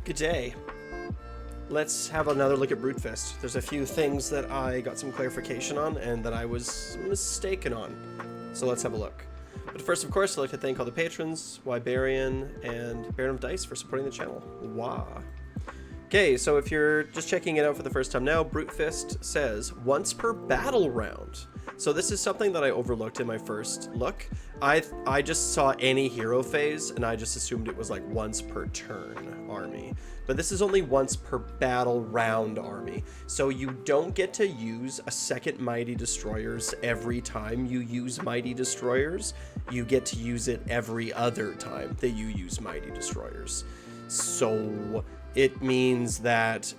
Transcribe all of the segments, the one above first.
Good day. Let's have another look at Brutefist. There's a few things that I got some clarification on and that I was mistaken on. So let's have a look. But first, of course, I'd like to thank all the patrons, Wibarian and Baron of Dice for supporting the channel. Wah. Okay, so if you're just checking it out for the first time now, Brutefist says once per battle round. So this is something that I overlooked in my first look. I just saw any hero phase and I just assumed it was like once per turn army. But this is only once per battle round army. So you don't get to use a second Mighty Destroyers every time you use Mighty Destroyers. You get to use it every other time that you use Mighty Destroyers. So it means that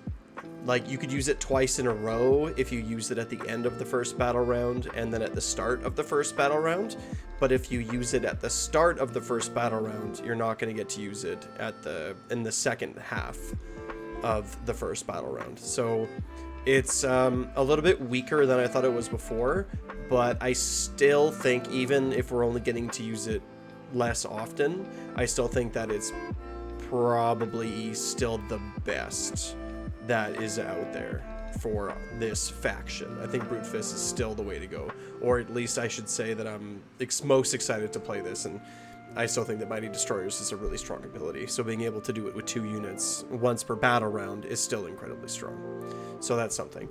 like you could use it twice in a row if you use it at the end of the first battle round and then at the start of the first battle round. But if you use it at the start of the first battle round, you're not going to get to use it in the second half of the first battle round. So it's a little bit weaker than I thought it was before, but I still think even if we're only getting to use it less often, I still think that it's probably still the best that is out there for this faction. I think Brutefist is still the way to go, or at least I should say that I'm most excited to play this, and I still think that Mighty Destroyers is a really strong ability, so being able to do it with 2 units once per battle round is still incredibly strong. So that's something.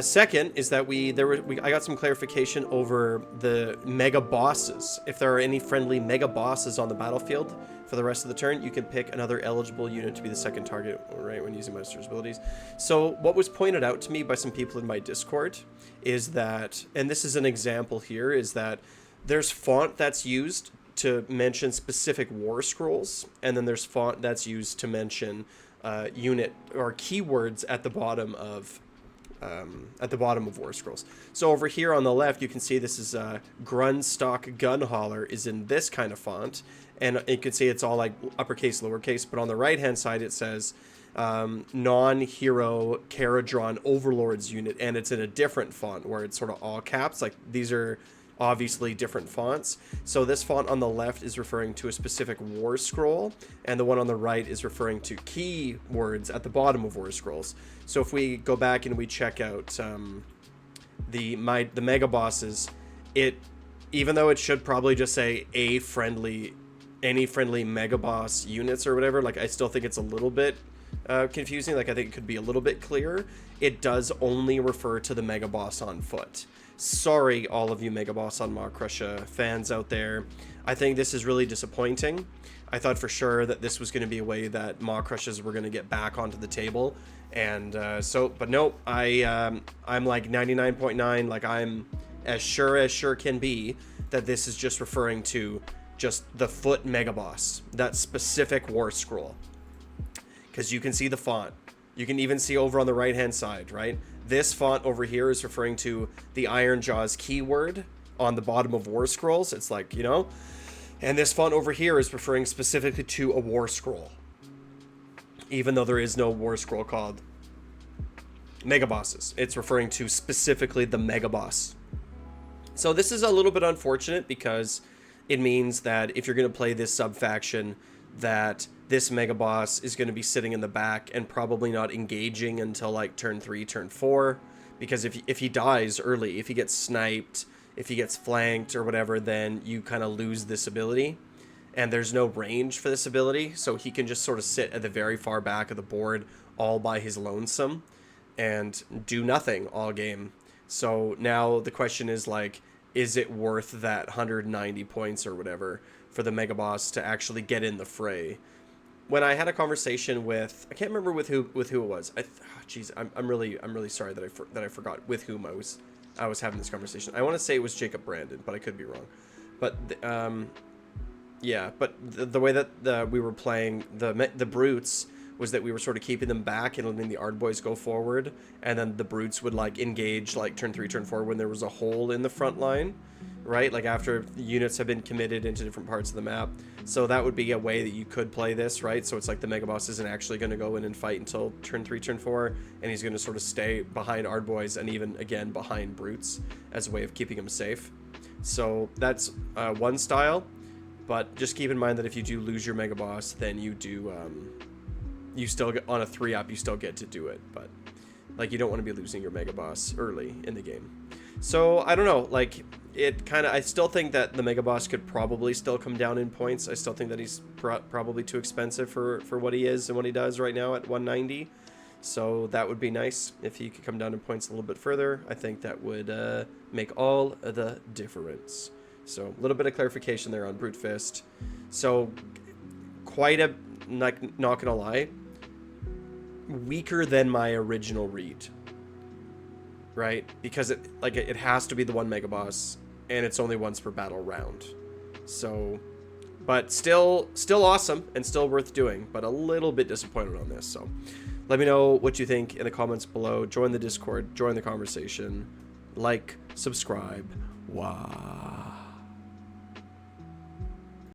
Second is that I got some clarification over the mega bosses. If there are any friendly mega bosses on the battlefield for the rest of the turn, you can pick another eligible unit to be the second target, right, when using Monster's abilities. So what was pointed out to me by some people in my Discord is that, and this is an example here, is that there's font that's used to mention specific war scrolls, and then there's font that's used to mention unit or keywords at the bottom of war scrolls. So over here on the left, you can see this is Grunstock Gunhauler is in this kind of font, and you can see it's all like uppercase, lowercase. But on the right hand side, it says non-hero Caradron Overlords unit, and it's in a different font where it's sort of all caps. Like these are obviously different fonts. So this font on the left is referring to a specific war scroll, and the one on the right is referring to keywords at the bottom of war scrolls. So if we go back and we check out the mega bosses, even though it should probably just say any friendly mega boss units or whatever, like I still think it's a little bit confusing. Like I think it could be a little bit clearer. It does only refer to the mega boss on foot. Sorry, all of you Megaboss on Maw-Krusha fans out there. I think this is really disappointing. I thought for sure that this was going to be a way that Maw-Krushas were going to get back onto the table, and but no, I'm like 99.9, like I'm as sure can be that this is just referring to just the foot Megaboss, that specific war scroll, because you can see the font. You can even see over on the right hand side, right? This font over here is referring to the Iron Jaws keyword on the bottom of war scrolls. It's like, you know, and this font over here is referring specifically to a war scroll, even though there is no war scroll called Mega Bosses. It's referring to specifically the Mega Boss. So this is a little bit unfortunate because it means that if you're going to play this sub-faction, that this Mega Boss is going to be sitting in the back and probably not engaging until like turn 3, turn 4. Because if he dies early, if he gets sniped, if he gets flanked or whatever, then you kind of lose this ability. And there's no range for this ability, so he can just sort of sit at the very far back of the board all by his lonesome and do nothing all game. So now the question is like, is it worth that 190 points or whatever for the Mega Boss to actually get in the fray? When I had a conversation with, I can't remember with who it was. I'm really sorry that I forgot with whom I was having this conversation. I want to say it was Jacob Brandon, but I could be wrong. But yeah, but the way that we were playing the brutes was that we were sort of keeping them back and letting the Ard boys go forward, and then the brutes would like engage like turn 3, turn 4 when there was a hole in the front line, right? Like after the units have been committed into different parts of the map. So that would be a way that you could play this, right? So it's like the Mega Boss isn't actually going to go in and fight until turn 3, turn 4, and he's going to sort of stay behind Ard boys and even again behind brutes as a way of keeping him safe. So that's one style, but just keep in mind that if you do lose your Mega Boss, then you do you still get, on a 3-up, you still get to do it, but like you don't want to be losing your Megaboss early in the game. So I don't know, like it kind of, I still think that the Megaboss could probably still come down in points. I still think that he's probably too expensive for what he is and what he does right now at 190. So that would be nice if he could come down in points a little bit further. I think that would make all the difference. So a little bit of clarification there on Brutefist. So quite a, like, not gonna lie, weaker than my original read, right? Because it has to be the one Megaboss, and it's only once per battle round. So, but still awesome and still worth doing, but a little bit disappointed on this. So let me know what you think in the comments below. Join the Discord, join the conversation, like, subscribe. Wow.